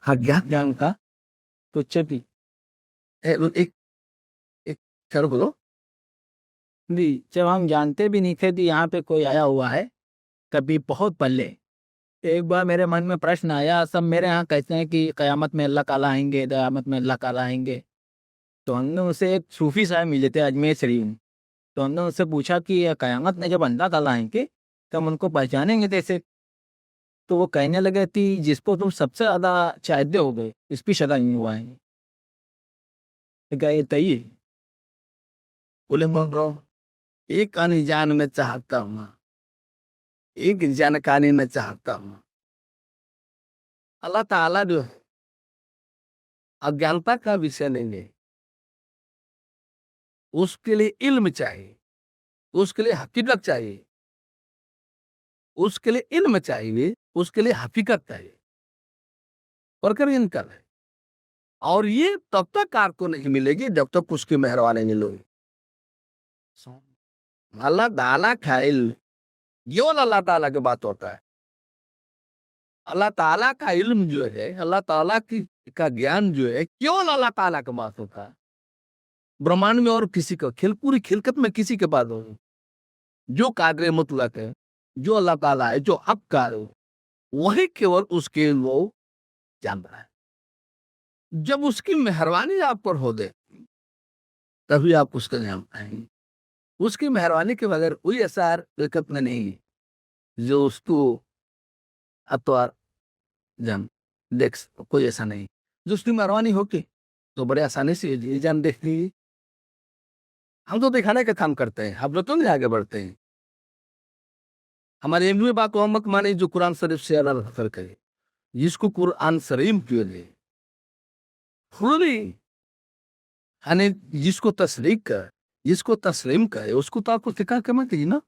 अज्ञान ज्ञान का तुच्छति एक एक चलो बोलो। भी जब हम जानते भी नहीं थे कि यहाँ पे कोई आया हुआ है, कभी बहुत पहले एक बार मेरे मन में प्रश्न आया, सब मेरे यहाँ कहते हैं कि कयामत में अल्लाह ताला आएंगे, कयामत में अल्लाह ताला आएंगे। तो हमने उनसे, एक सूफी साहब मिले थे अजमेर शरीफ में, तो हमने उनसे पूछा कि ये कयामत में जब अल्लाह ताला आएंगे तो हम उनको पहचानेंगे कैसे? तो वो कहने लगे कि जिसको तुम सबसे ज्यादा चाहते हो गए इस पे शदा नहीं हुआ है। तो क्या ये तय है? बोले बोल रहा हूँ, एक अनजान में चाहता हूँ, एक जानकारी में चाहता हूँ। अल्लाह ताला जो है अज्ञानता का विषय नहीं है, उसके लिए इल्म चाहिए, उसके लिए हकीकत चाहिए, उसके लिए इल्म चाहिए, उसके लिए हकीकत चाहिए, परकर इनकल है। और ये तब तक आपको नहीं मिलेगी जब तक उसकी मेहरबानी नहीं लोगी। अल्लाह ताला का इल्म केवल अल्लाह ताला की बात होता है। अल्लाह ताला का इल्म जो है, अल्लाह ताला की का ज्ञान जो है, केवल अल्लाह ताला के पास होता है। ब्रह्मांड में और किसी का पूरी खिलकत में किसी के पास नहीं। जो कादर मुतलक है, जो अल्लाह ताला है, जो हक का है, वही केवल उसके वो जान रहा है। जब उसकी मेहरबानी आप पर हो दे तभी आप उसका जान पाएंगे। उसकी मेहरबानी के बगैर कोई ऐसा हरकत में नहीं है जो उसको अतवार जान कोई ऐसा नहीं जो उसकी मेहरबानी होती तो बड़े आसानी से ये जान देख ली। हम तो दिखाने का काम करते हैं, हम लोग तो नहीं आगे बढ़ते हैं। हमारे इल्मी बात को मत माने जो कुरान शरीफ से अलग फर्क करे, जिसको कुरान शरीफ जो है फुली यानी जिसको तस्लीम करे उसको तो आपको फिक्र करना चाहिए ना।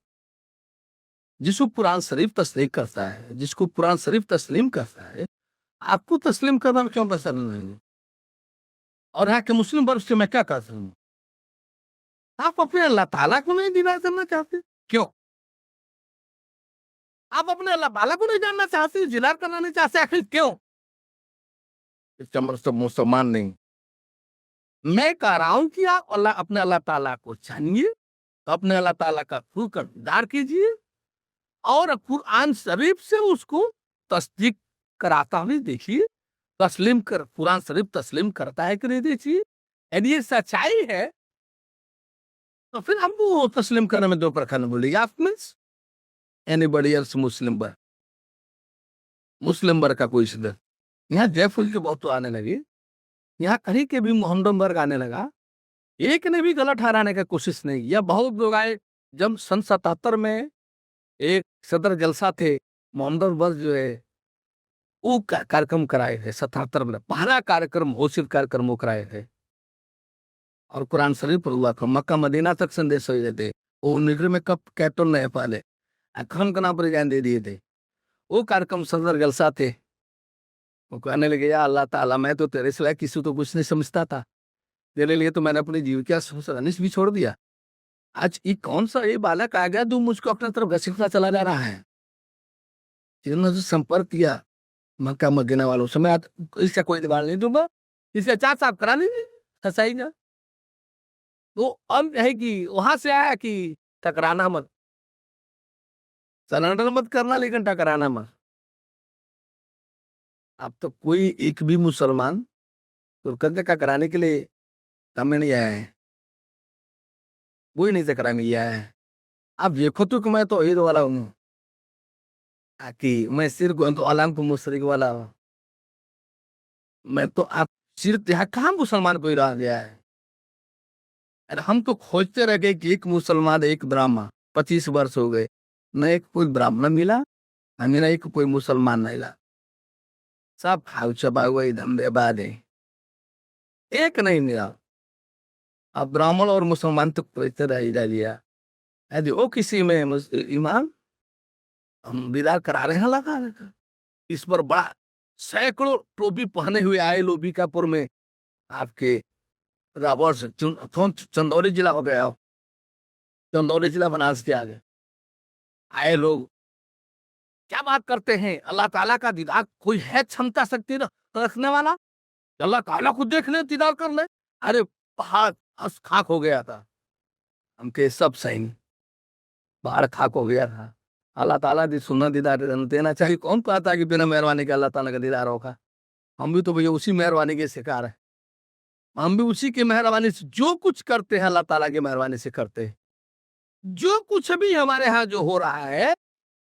जिसको कुरान शरीफ तस्लीम करता है, जिसको कुरान शरीफ तस्लीम करता है, आपको तस्लीम करना क्यों पसंद नहीं? और यहाँ के मुस्लिम वर्ग से मैं क्या कहता हूँ, आप अपने अल्लाह ताला को नहीं दीवार करना चाहते क्यों? आप अपने अल्लाह ताला को नहीं जानना चाहते, जिलार करना नहीं चाहते, आखिर क्यों? इसका मतलब मुसलमान नहीं। मैं कह रहा हूं कि आप अपने अल्लाह ताला को जानिए, अपने अल्लाह ताला का खूब किरदार कीजिए और कुरान शरीफ से उसको तस्दीक कराता हुए देखिए। तस्लीम कर कुरान शरीफ तस्लीम करता है कि नहीं देखिए। यदि ये सच्चाई है तो फिर हमको तस्लीम करने में दो प्रकार बोलिए। आप मीन्स एनीबॉडी एल्स मुस्लिम वर्ग का कोई सदस्य यहाँ जयफुल के बहुत तो आने लगे, यहाँ कहीं के भी मोहम्मद वर्ग आने लगा। एक ने भी गलत ठहराने की कोशिश नहीं किया। बहुत लोग आए। जब सन 77 में एक सदर जलसा थे, मोहम्मद वर्ग जो है वो कार्यक्रम कराए थे। 77 में पहला कार्यक्रम घोषित कार्यक्रम वो कराए थे और कुरान शरीफ पर हुआ था। मक्का मदीना तक संदेश हो थे। वो निगर में कब कैटल नहीं पाले खान का नाम पर जान दे दिए थे। वो कार्यक्रम सदर जलसा थे। वो कहने लगे या अल्लाह ताला, मैं तो तेरे सिवाय किसी तो कुछ नहीं समझता था, तेरे लिए तो मैंने अपनी जीविका अनिश भी छोड़ दिया। आज ये कौन सा ये बालक आ गया जो मुझको अपने तरफ घसीटता चला जा रहा है? जिन्होंने जो संपर्क किया मक्का मदीना वालों से, मैं इसका कोई दीवार नहीं दूंगा, इसका चार साफ करा लीजिए, फंसाइएगा। तो अब है कि वहां से आया कि टकराना मत, सरेंडर मत करना लेकिन टकराना मत। अब तो कोई एक भी मुसलमान तो कदर का कराने के लिए सामने नहीं आया है, कोई नहीं से कराने आया है। आप देखो तो कि मैं तो ईद वाला हूँ, कि मैं सिर्फ तो अलाम को मुशरिक वाला हूँ। मैं तो आप सिर्फ यहाँ कहाँ मुसलमान कोई रह गया है? अरे हम तो खोजते रह गए कि एक मुसलमान एक ब्राह्मण, 25 वर्ष हो गए, न एक कोई ब्राह्मण मिला, न एक कोई मुसलमान नहीं मिला। सब खाऊ चबा हुआ धंधे बाद है, एक नहीं मिला। अब ब्राह्मण और मुसलमान तो खोजते रह दिया। यदि वो किसी में ईमान हम दीदार करा रहे हैं लगा रहे, इस पर बड़ा सैकड़ों टोपी पहने हुए आए लोबिकापुर में आपके राबर से चंदौली जिला हो गया, चंदौली जिला बनारस के आगे आए लोग क्या बात करते हैं, अल्लाह ताला का दीदार कोई है क्षमता शक्ति रखने वाला? अल्लाह ताला को देख ले, दीदार कर ले। अरे पहाड़ हंस खाक हो गया था, हमके सब सही पहाड़ खाक हो गया था। अल्लाह ताला दी सुन्ना दीदार देना चाहिए। कौन कहता है कि बिना मेहरबानी के अल्लाह ताला का दीदार होगा? हम भी तो भैया उसी मेहरबानी के शिकार है। हम भी उसी की मेहरबानी से जो कुछ करते हैं अल्लाह ताला की मेहरबानी से करते हैं। जो कुछ भी हमारे यहाँ जो हो रहा है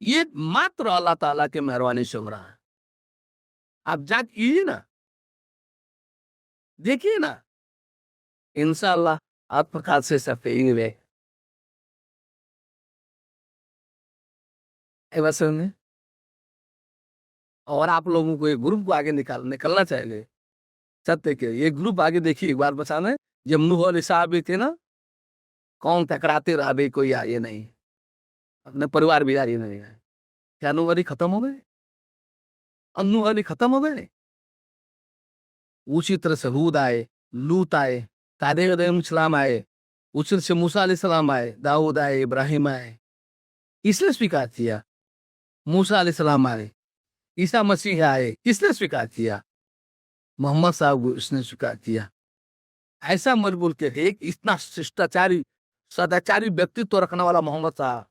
ये मात्र अल्लाह ताला के मेहरबानी से हो रहा है। आप जांच कीजिए ना, देखिए ना, इंशाअल्लाह आपका खाद से सफेद में बस में। और आप लोगों को एक ग्रुप को आगे निकलना चाहिए सत्य के। ये ग्रुप आगे देखिए एक बार बचाने, जब नूह अलैहिस्सलाम भी थे ना, कौन टकराते रहा भाई, कोई आए नहीं, अपने परिवार भी आए नहीं है। क्या नूह अली खत्म हो गए? अब नूह अली खत्म हो गए? उसी तरह से हूद आए, लूत आए, तारीम आए, उसी तरह से मूसा अलैहिस्सलाम आए, दाऊद आए, इब्राहिम आए, इसने स्वीकार किया। मूसा अलैहिस्सलाम आए, ईसा मसीह आए, किसने स्वीकार किया? मोहम्मद साहब को इसने स्वीकार किया। ऐसा मजबूर के एक इतना शिष्टाचारी सदाचारी व्यक्तित्व रखने वाला मोहम्मद साहब,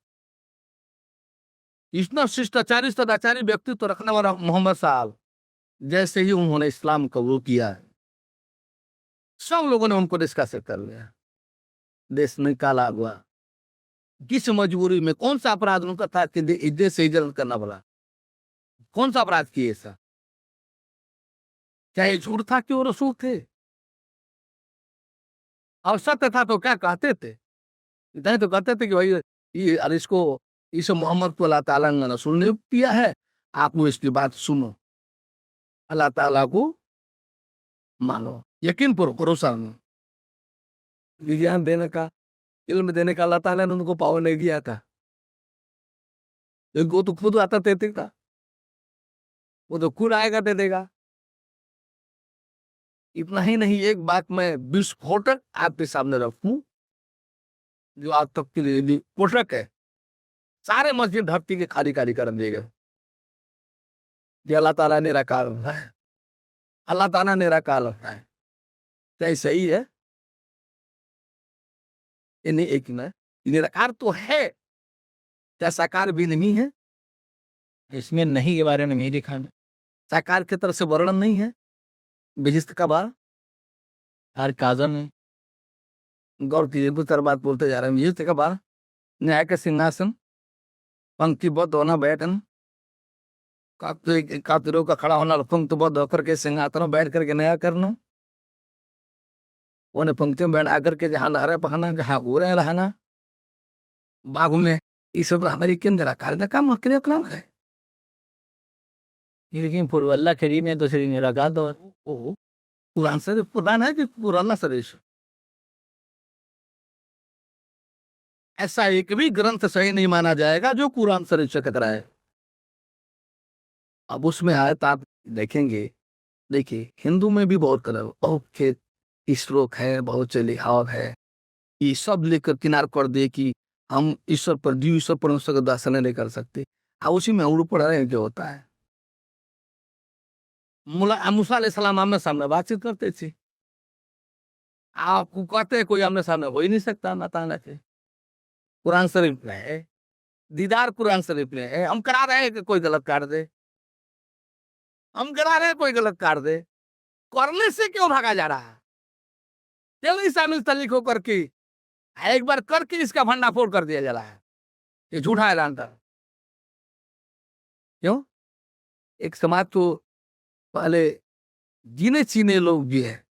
इतना शिष्टाचारी सदाचारी व्यक्तित्व रखने वाला मोहम्मद साहब, जैसे ही उन्होंने इस्लाम कबूल किया सब लोगों ने उनको डिस्कस कर लिया, देश निकाला हुआ। किस मजबूरी में, कौन सा अपराध उनका था कि देश से हिजरत करना पड़ा? कौन सा अपराध किए ऐसा? क्या ये झूठ था कि वो रसूल थे? और सत्य था तो क्या कहते थे? इतना तो कहते थे कि भाई ये अरे इसको इस मोहम्मद को अल्लाह ताला ने रसूल नियुक्त किया है, आप वो इसकी बात सुनो, अल्लाह ताला को मानो, यकीन पर भरोसा मानो। विज्ञान देने का, इल्म देने का अल्लाह ताला ने उनको पावर नहीं दिया था। वो तो खुद आता देते था, वो तो खुद आएगा दे देगा। इतना ही नहीं, एक बात मैं विस्फोटक आपके सामने रखूं जो आज तक के लिए विस्फोटक है। सारे मस्जिद धरती के खाली खाली कर दिए गए। ये अल्लाह ताला ने निराकार है, अल्लाह ताला ने निराकार है। क्या सही है? ये नहीं, एक ना निराकार तो है, क्या साकार भी नहीं है? इसमें नहीं के बारे में नहीं लिखा है। साकार की तरफ से वर्णन नहीं है बेहिस्त का बार। हर काजल में गौर कीजिए, दूसरी बात बोलते जा रहे हैं। बेहिस्त का बार, न्याय का सिंहासन, पंक्तिबद्ध होना बैठन, कातिरों का खड़ा होना, पंक्तिबद्ध होकर के सिंहासन बैठ करके न्याय करना, उन्हें पंक्ति में बैठ आकर के जहाँ नहरें बहाना, जहाँ उड़े रहना, बागों में, ये सब हमारी केंद्र कार्य का मक्रिया कलाम है। लेकिन फिर अल्लाह करीम है दूसरी निराकार दो। ओ कुरान शरीफ कुरान है कि कुरान शरीफ? ऐसा एक भी ग्रंथ सही नहीं माना जाएगा जो कुरान शरीफ से टकराए। अब उसमें आयत आप देखेंगे, देखिए हिंदू में भी बहुत कलर, बहुत खेत श्लोक है, बहुत से लिहाव है, ये सब लेकर किनार कर दे कि हम ईश्वर पर जीव ईश्वर परमेश्वर का दर्शन नहीं कर सकते। अब उसी में उड़ पड़ रहे हैं जो होता है। मूसा अलैहिस्सलाम आमने सामने बातचीत करते थे, आपको कहते हैं कोई आमने सामने हो ही नहीं सकता ना ताना के। कुरान शरीफ में है, दीदार कुरान शरीफ में है। हम करा रहे हैं कि कोई गलत काट दे, हम करा रहे हैं कोई गलत काट दे, करने से क्यों भागा जा रहा है? चलो शामिल तलीक होकर के एक बार करके इसका भंडाफोड़ कर दिया जा रहा है, ये झूठा ऐलान था। क्यों? एक समाज तो पहले गिने चीने लोग भी है,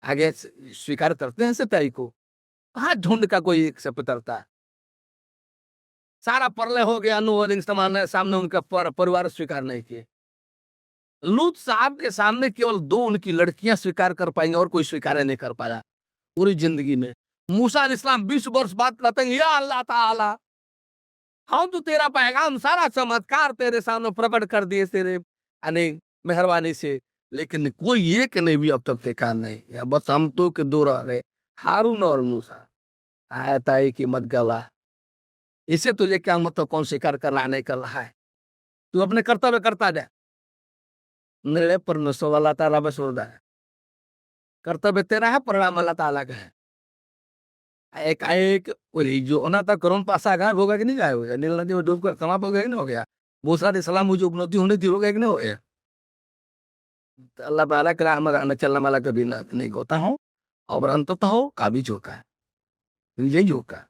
आगे स्वीकार करते हैं सच्चाई को, हाथ ढूंढ का कोई एक से उतरता है। सारा परले हो गया, सामने उनका परिवार स्वीकार नहीं किए। लूत साहब के सामने केवल 2 उनकी लड़कियां स्वीकार कर पाएंगे और कोई स्वीकार नहीं कर पाया पूरी जिंदगी में। मूसा अलैहिस्सलाम 20 वर्ष बाद कहते हैं, या अल्लाह ताला, हम तो तेरा पैगाम सारा चमत्कार तेरे सामने प्रकट कर दिए तेरे अनेक मेहरबानी से, लेकिन कोई एक ने भी अब तक देखा नहीं। या बस हम तो के 2 रह गए, हारून और मूसा। आया ताई की मत गला, इसे तुझे क्या मतलब कौन स्वीकार कर रहा नहीं कर रहा है? तू अपने कर्तव्य करता जा, निर्णय परमेश्वर अल्लाह ताला बस होता है। कर्तव्य तेरा है, परिणाम अल्लाह ताला का है। एक जो होना था करोन पासा गायब होगा कि नहीं गायब हो गया, नील नदी में डूबकर समाप्त हो गया कि नहीं हो गया, बहुत सारे सलाम मुझे उपलब्धि होनी थी, हो गया कि नहीं हो गया। तो अल्लाह ताला का राह में चलने वाला कभी नहीं होता हूँ, और अंततः हो काबिज होता है, यही होता है,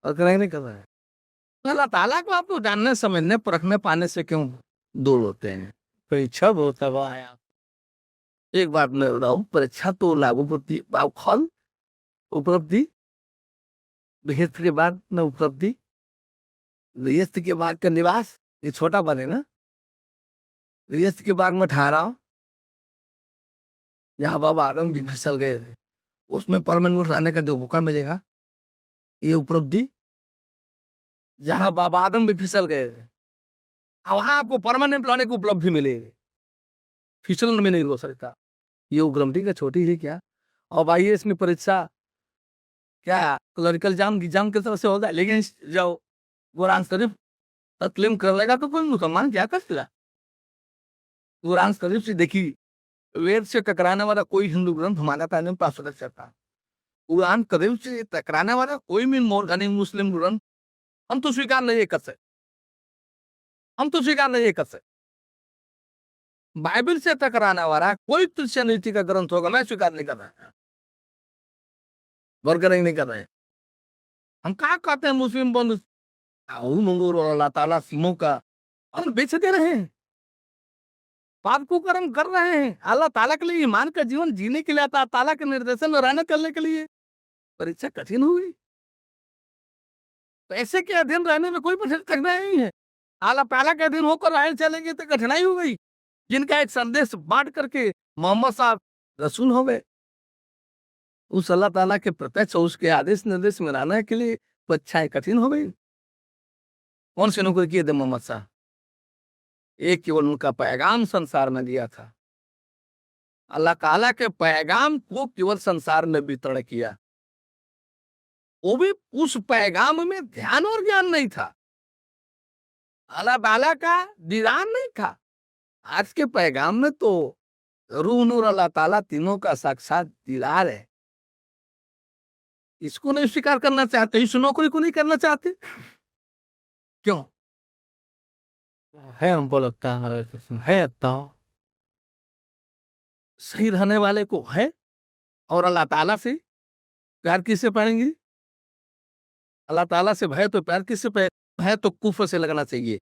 और करें नहीं कर रहा है। तो अल्लाह ताला को आप तो जानने समझने परखने पाने से क्यों दूर होते हैं। परीक्षा बहुत है आया। एक बात मैं बताऊं, परीक्षा तो लागू होती फल उपलब्धि, गृहस्थ के बाद न उपलब्धि, गृहस्थ के बाद का निवास, ये छोटा बने ना, गृहस्थ के बाद में ठहराओ, जहाँ बाबा आदम भी फिसल गए थे, उसमें परमानेंट रहने का जो मौका मिलेगा, ये उपलब्धि। जहाँ बाबा आदम भी फिसल गए थे, वहां आपको परमानेंट रहने की उपलब्धि मिलेगी, फिसलन में नहीं हो सकता। ये उपलब्धि का छोटी ही क्या। और भाई इसमें परीक्षा क्या क्लरिकल एग्जाम की तरह से होता है, लेकिन जब कुरान शरीफ तस्लीम कर लेगा तो कोई मुसलमान क्या कर सकता। कुरान शरीफ से देखिए, वेद से टकराने वाला कोई हिंदू ग्रंथ हमारा ताने में पास रख सकता। कुरान शरीफ से टकराने वाला कोई भी मुस्लिम ग्रंथ हम तो स्वीकार नहीं कर सकते, हम तो स्वीकार नहीं कर सकते। बाइबल से टकराने वाला कोई क्रिश्चियनिटी का ग्रंथ होगा, मैं स्वीकार नहीं कर रहा, बरकरार नहीं कर रहे। हम क्या कहते हैं मुस्लिम बंधु, मंगूर और अल्लाह ताला सिमों का हम बेच दे रहे हैं, पाप को कर्म कर रहे हैं। अल्लाह ताला के लिए ईमान का जीवन जीने के लिए, अल्लाह ताला के निर्देशन में रहना करने के लिए परीक्षा कठिन हुई। तो ऐसे के अधीन रहने में कोई कठिनाई नहीं है। अल्लाह ताला के अधीन होकर रह चलेंगे तो कठिनाई हो गई। जिनका एक संदेश बांट करके मोहम्मद साहब रसूल हो गए, उस अल्लाह ताला के प्रत्यक्ष उसके आदेश निर्देश में रहने के लिए परीक्षाएं कठिन हो गई। कौन सी नौकरी किए थे मोहम्मद साहब, एक केवल उनका पैगाम संसार में दिया था, अल्लाह ताला के पैगाम को केवल संसार में वितरण किया, वो भी उस पैगाम में ध्यान और ज्ञान नहीं था, अल्लाह ताला का दीदार नहीं था। आज के पैगाम में तो रूह नूर अल्लाह ताला तीनों का साक्षात दीदार है। इसको नहीं स्वीकार करना चाहते, इस नौकरी को नहीं करना चाहते, क्यों है हमको लगता है तो सही रहने वाले को है। और अल्लाह ताला से प्यार किससे पाएंगे, अल्लाह ताला से भय तो प्यार किससे पाए, भय तो कुफ्र से लगना चाहिए,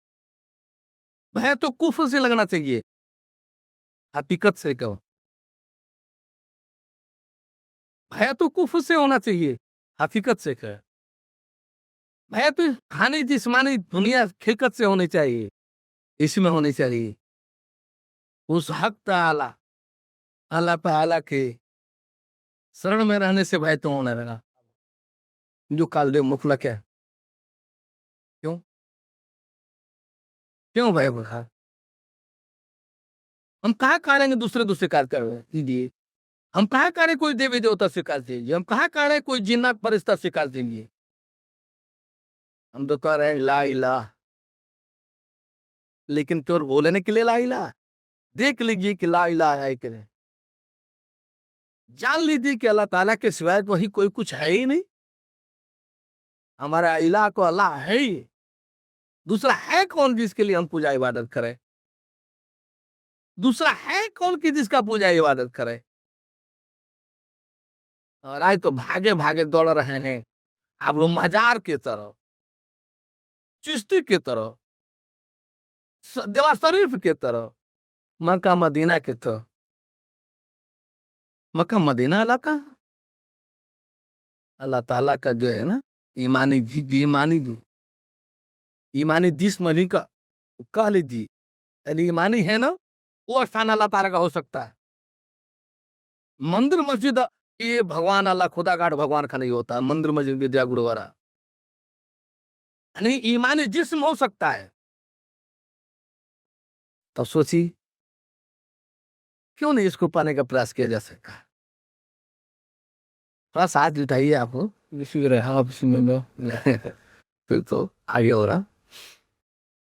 भय तो कुफ्र से लगना चाहिए। हकीकत से कहो, भय तो कुफ्र से होना चाहिए, हकीकत से कहो। भय तो खानी जिस्मानी दुनिया खिलकत से होनी चाहिए, इसमें होनी चाहिए। उस हक ताला अल्लाह ताला के शरण में रहने से भय तो होने लगा, जो काल मुखलक है। क्यों क्यों भय बुखा, हम कहा करेंगे दूसरे दूसरे कार्य कर दीजिए, हम कहा करें कोई देवी देवता स्वीकार दीजिए, हम कहा करें कोई जिन्नात फरिश्ता स्वीकार दीजिए, हम तो कह रहे हैं ला इलाह, लेकिन चोर बोलने के लिए ला इलाह, देख लीजिए कि ला इलाह है कि नहीं, जान लीजिए कि अल्लाह ताला के सिवाय वही कोई कुछ है ही नहीं। हमारा इलाह को अल्लाह है ही, दूसरा है कौन जिसके लिए हम पूजा इबादत करें, दूसरा है कौन की जिसका पूजा इबादत करें। और आज तो भागे भागे दौड़ रहे हैं आप लोग मजार की तरफ, चिश्ती की तरफ, देवा शरीफ की तरफ, मक्का मदीना की तरफ। मक्का मदीना इलाका अल्लाह ताला का जो है ना ईमानी जिस्म का कह लीजिए, यानी ईमानी है ना, वो स्थान अल्लाह ताला का हो सकता है। मंदिर मस्जिद ये भगवान अल्लाह खुदा गाड़ भगवान का नहीं होता, मंदिर मस्जिद विद्या गुरुद्वारा यानी ईमानी जिस्म हो सकता है। तो सोचिए क्यों नहीं इसको पाने का प्रयास किया जा सकता। थोड़ा साथ जुटाइए आप, विश्व रहा फिर तो आगे हो रहा।